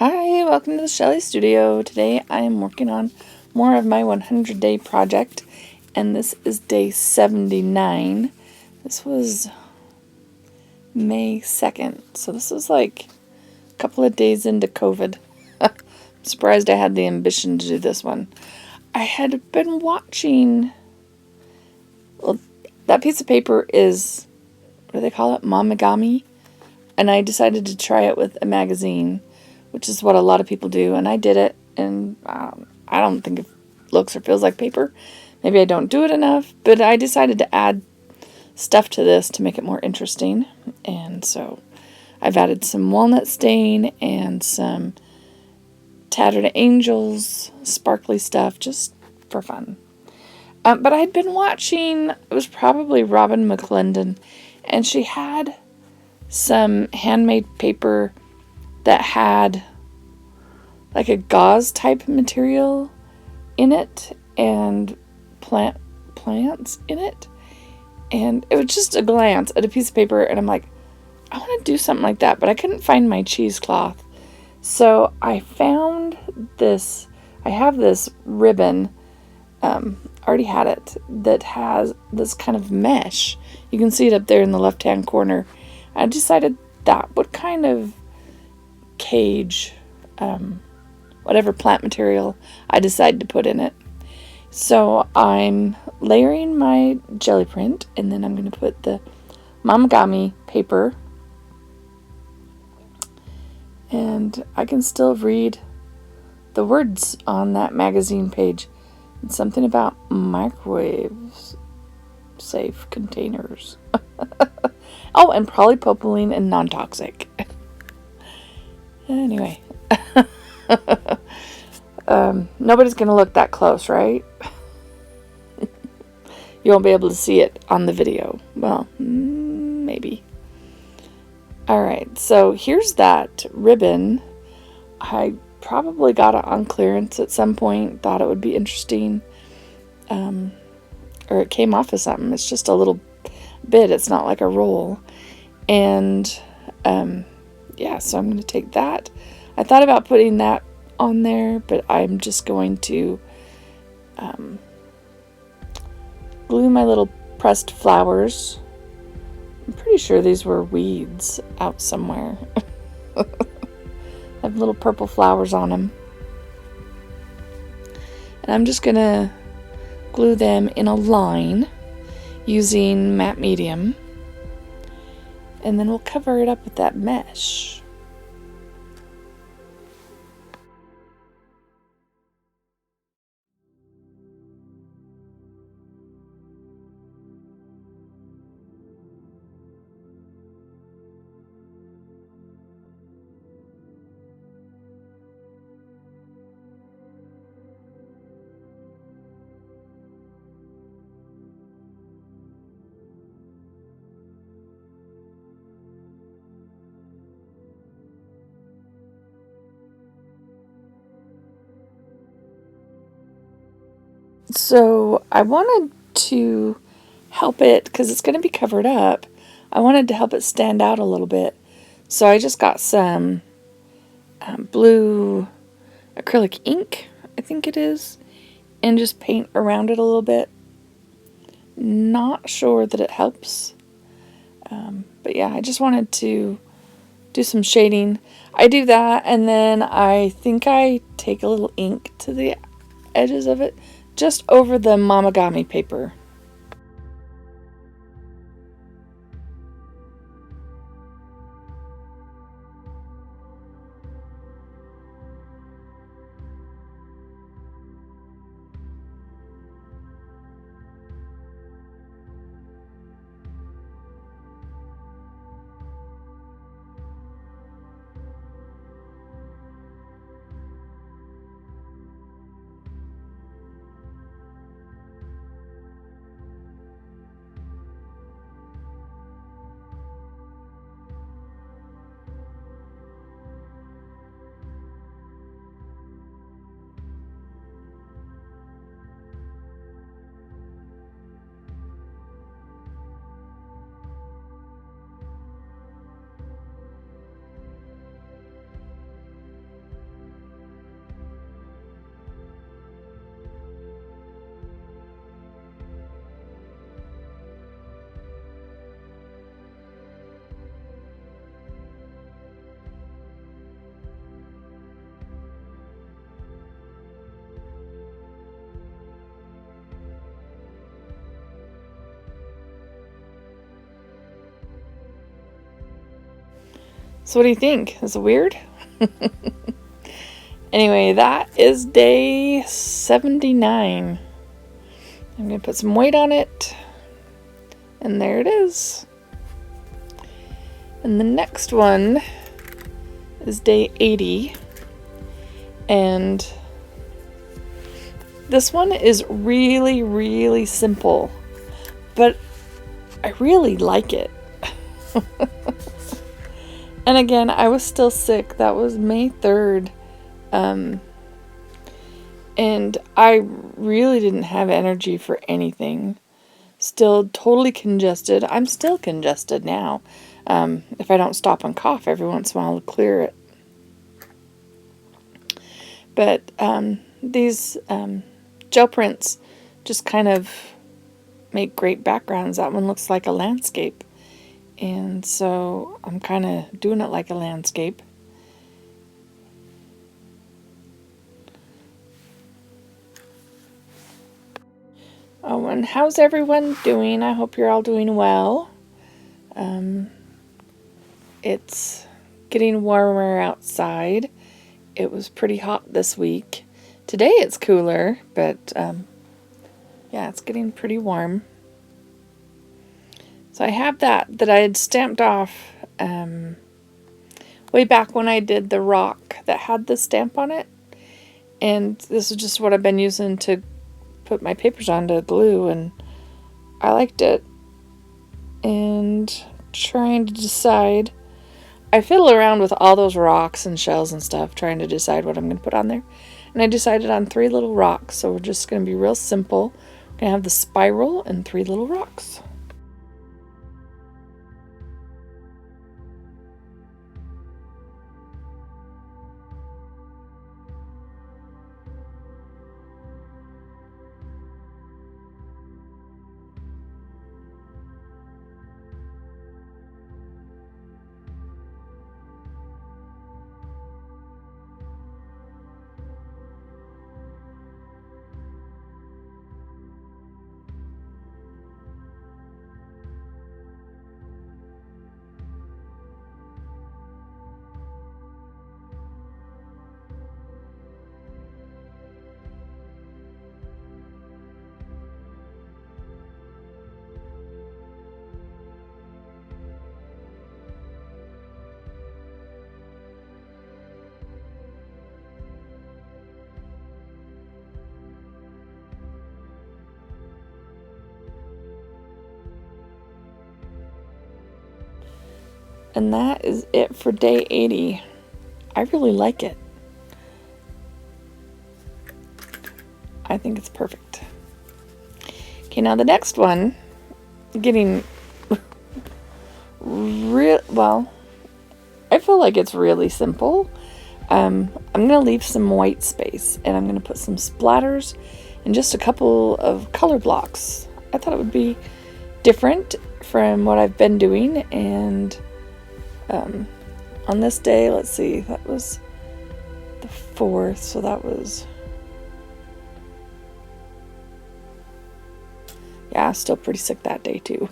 Hi, welcome to the Shelly Studio. Today I am working on more of my 100-day project, and this is day 79. This was May 2nd, so this was like a couple of days into COVID. I'm surprised I had the ambition to do this one. I had been watching, well, that piece of paper is, what do they call it, Mamagami? And I decided to try it with a magazine, which is what a lot of people do, and I did it, and I don't think it looks or feels like paper. Maybe I don't do it enough, but I decided to add stuff to this to make it more interesting, and so I've added some walnut stain and some tattered angels, sparkly stuff, just for fun. But I'd been watching, it was probably Robin McClendon, and she had some handmade paper that had like a gauze type material in it and plants in it, and it was just a glance at a piece of paper, and I'm like, I want to do something like that, but I couldn't find my cheesecloth. So I found this, I have this ribbon, already had it, that has this kind of mesh. You can see it up there in the left hand corner. I decided that would kind of cage whatever plant material I decide to put in it. So I'm layering my jelly print, and then I'm going to put the Mamagami paper, and I can still read the words on that magazine page. It's something about microwaves safe containers. Oh, and polypropylene and non-toxic. Anyway. Nobody's going to look that close, right? You won't be able to see it on the video. Well, maybe. Alright, so here's that ribbon. I probably got it on clearance at some point. Thought it would be interesting. Or it came off of something. It's just a little bit. It's not like a roll. And, yeah, so I'm going to take that. I thought about putting that on there, but I'm just going to glue my little pressed flowers. I'm pretty sure these were weeds out somewhere. Have little purple flowers on them. And I'm just going to glue them in a line using matte medium. And then we'll cover it up with that mesh. So I wanted to help it, because it's going to be covered up, I wanted to help it stand out a little bit. So I just got some blue acrylic ink, I think it is, and just paint around it a little bit. Not sure that it helps. But yeah, I just wanted to do some shading. I do that, and then I think I take a little ink to the edges of it, just over the Mamagami paper. So what do you think? Is it weird? Anyway, that is day 79. I'm going to put some weight on it. And there it is. And the next one is day 80. And this one is really, really simple. But I really like it. And again, I was still sick. That was May 3rd. And I really didn't have energy for anything. Still totally congested. I'm still congested now. If I don't stop and cough every once in a while, I'll clear it. But these gel prints just kind of make great backgrounds. That one looks like a landscape. And so I'm kind of doing it like a landscape. Oh, and how's everyone doing? I hope you're all doing well. It's getting warmer outside. It was pretty hot this week. Today it's cooler, but yeah, it's getting pretty warm. So I have that I had stamped off way back when I did the rock that had the stamp on it. And this is just what I've been using to put my papers on to glue, and I liked it. And trying to decide, I fiddle around with all those rocks and shells and stuff, trying to decide what I'm going to put on there. And I decided on 3 little rocks, so we're just going to be real simple. We're going to have the spiral and 3 little rocks. And that is it for day 80. I really like it. I think it's perfect. Okay, now the next one, getting well, I feel like it's really simple. I'm going to leave some white space, and I'm going to put some splatters and just a couple of color blocks. I thought it would be different from what I've been doing, and on this day, let's see, that was the 4th, so that was, yeah, still pretty sick that day too.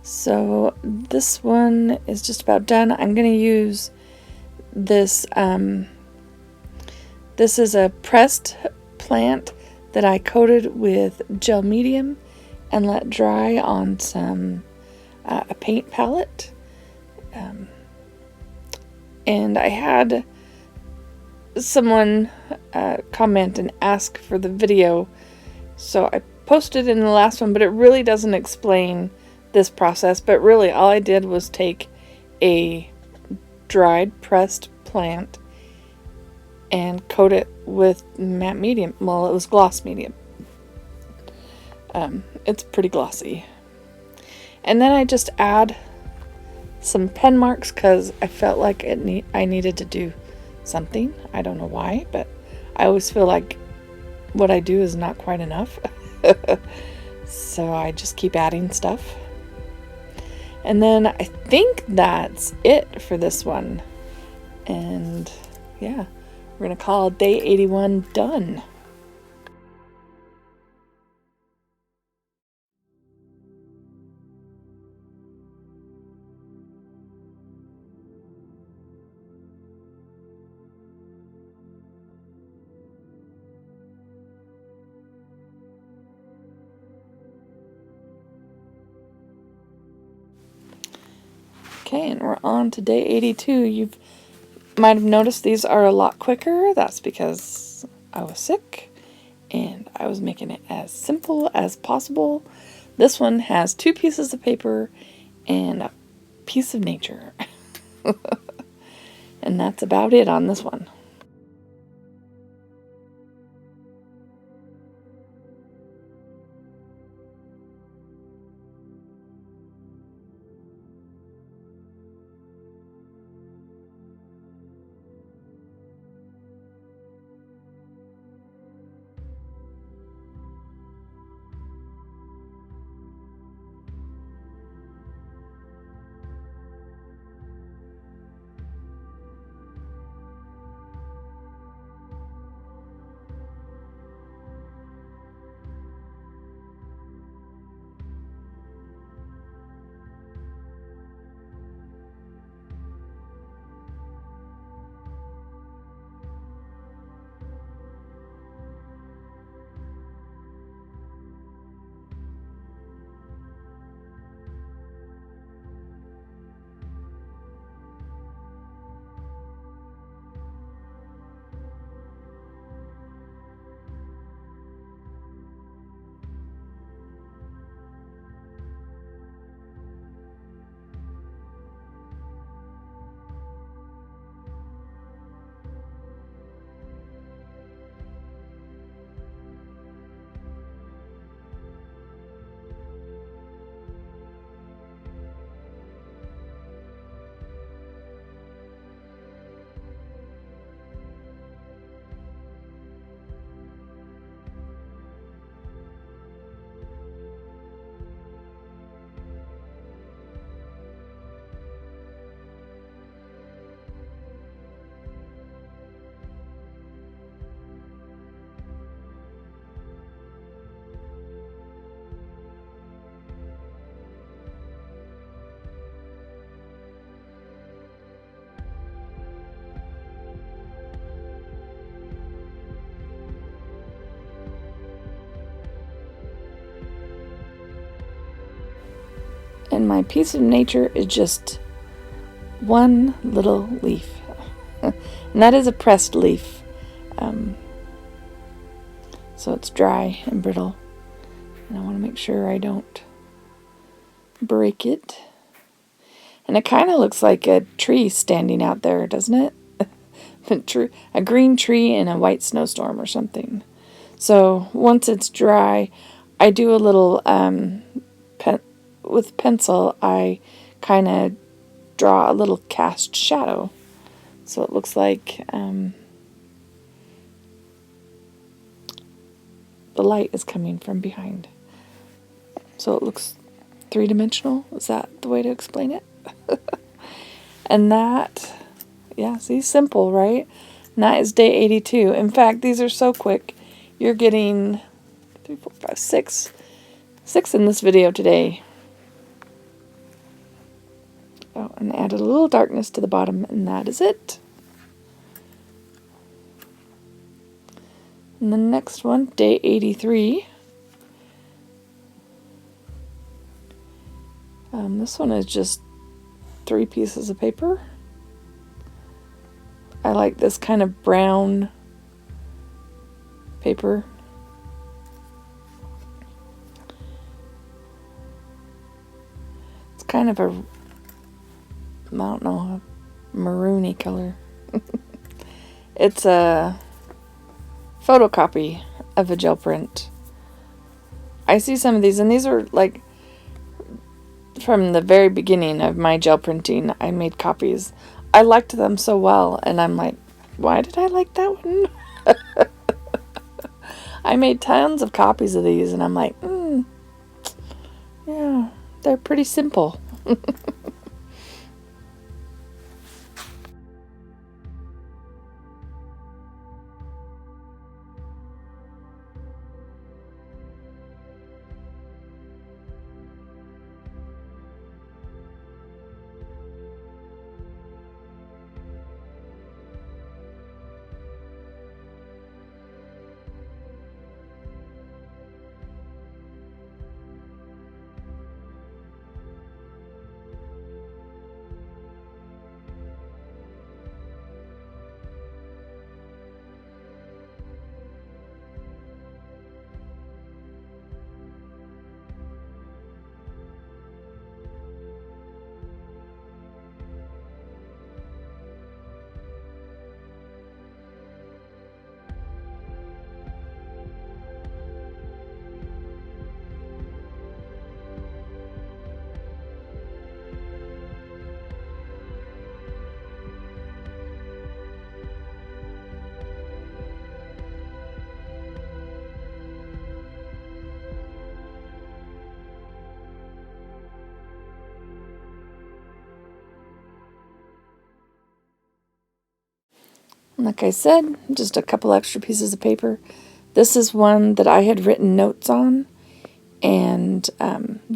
So this one is just about done. I'm going to use this, this is a pressed plant that I coated with gel medium and let dry on some a paint palette. And I had someone comment and ask for the video, so I posted in the last one, but it really doesn't explain this process. But really all I did was take a dried pressed plant and coat it with matte medium. Well, it was gloss medium. It's pretty glossy. And then I just add some pen marks because I felt like I needed to do something. I don't know why, but I always feel like what I do is not quite enough. So I just keep adding stuff. And then I think that's it for this one. And yeah, we're going to call day 81 done. Okay, and we're on to day 82. You might have noticed these are a lot quicker. That's because I was sick and I was making it as simple as possible. This one has 2 pieces of paper and a piece of nature. And that's about it on this one. And my piece of nature is just one little leaf. And that is a pressed leaf. So it's dry and brittle. And I want to make sure I don't break it. And it kind of looks like a tree standing out there, doesn't it? A green tree in a white snowstorm or something. So once it's dry, I do a little, with pencil, I kind of draw a little cast shadow. So it looks like the light is coming from behind. So it looks three-dimensional. Is that the way to explain it? And that, yeah, see, simple, right? And that is day 82. In fact, these are so quick. You're getting 3, 4, 5, 6 in this video today. little darkness to the bottom, and that is it. And the next one, day 83. This one is just 3 pieces of paper. I like this kind of brown paper. It's kind of a, I don't know, a maroony color. It's a photocopy of a gel print. I see some of these, and these are like from the very beginning of my gel printing. I made copies. I liked them so well, and I'm like, why did I like that one? I made tons of copies of these, and I'm like, yeah, they're pretty simple. Like I said, just a couple extra pieces of paper. This is one that I had written notes on and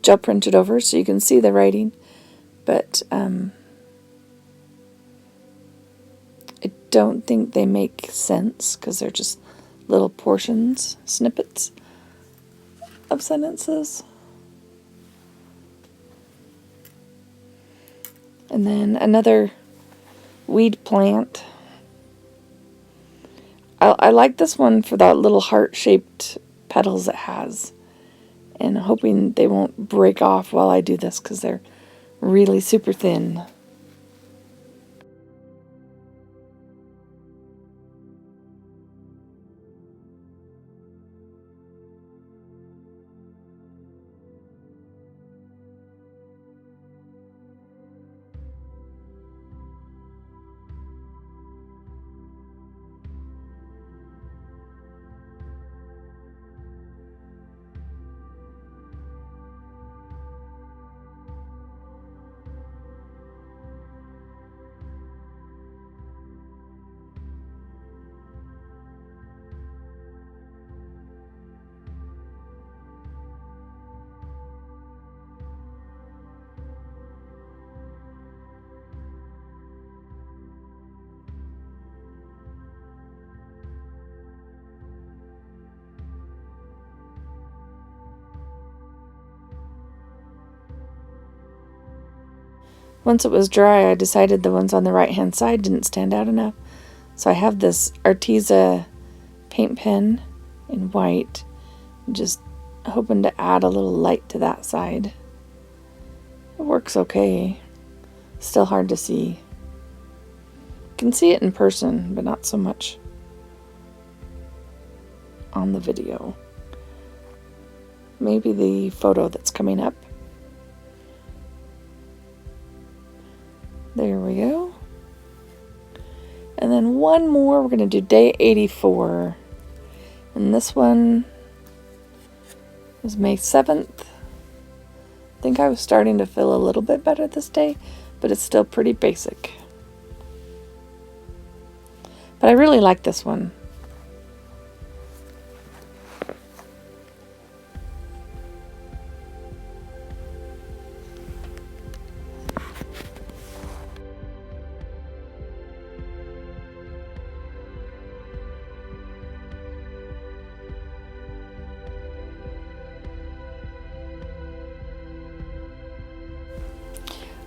gel printed over so you can see the writing. But I don't think they make sense because they're just little portions, snippets of sentences. And then another weed plant. I like this one for that little heart-shaped petals it has. And I'm hoping they won't break off while I do this because they're really super thin. Once it was dry, I decided the ones on the right hand side didn't stand out enough. So I have this Arteza paint pen in white, just hoping to add a little light to that side. It works okay. Still hard to see. Can see it in person, but not so much on the video. Maybe the photo that's coming up. There we go. And then one more, we're going to do day 84. And this one is May 7th. I think I was starting to feel a little bit better this day, but it's still pretty basic. But I really like this one.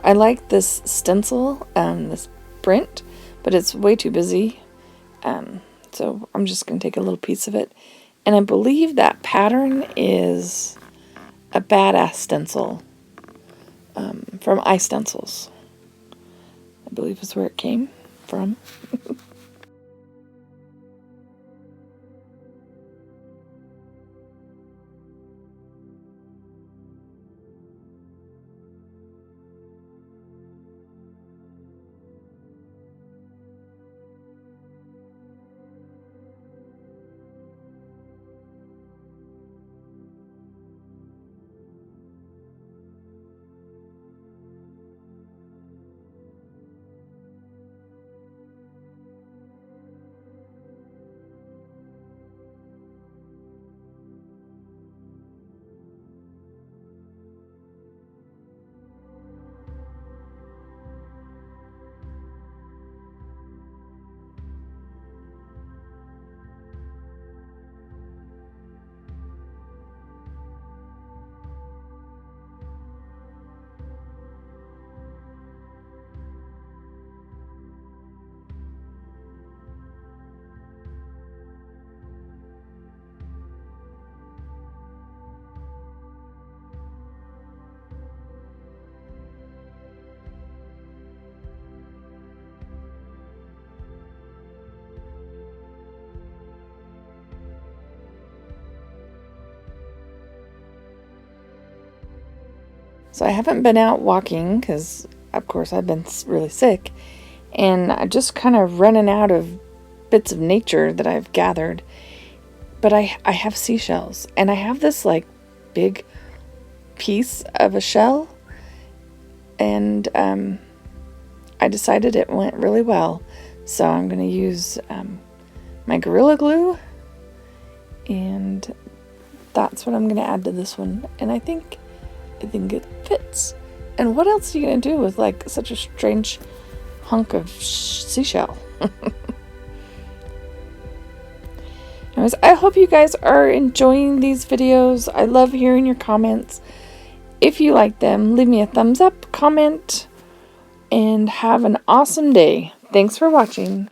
I like this stencil, this print, but it's way too busy. So I'm just going to take a little piece of it. And I believe that pattern is a Badass stencil from iStencils. I believe is where it came from. So I haven't been out walking because, of course, I've been really sick. And I'm just kind of running out of bits of nature that I've gathered. But I have seashells. And I have this, like, big piece of a shell. And I decided it went really well. So I'm going to use my Gorilla Glue. And that's what I'm going to add to this one. And I think it fits. And what else are you going to do with like such a strange hunk of seashell? Anyways, I hope you guys are enjoying these videos. I love hearing your comments. If you like them, leave me a thumbs up, comment, and have an awesome day. Thanks for watching.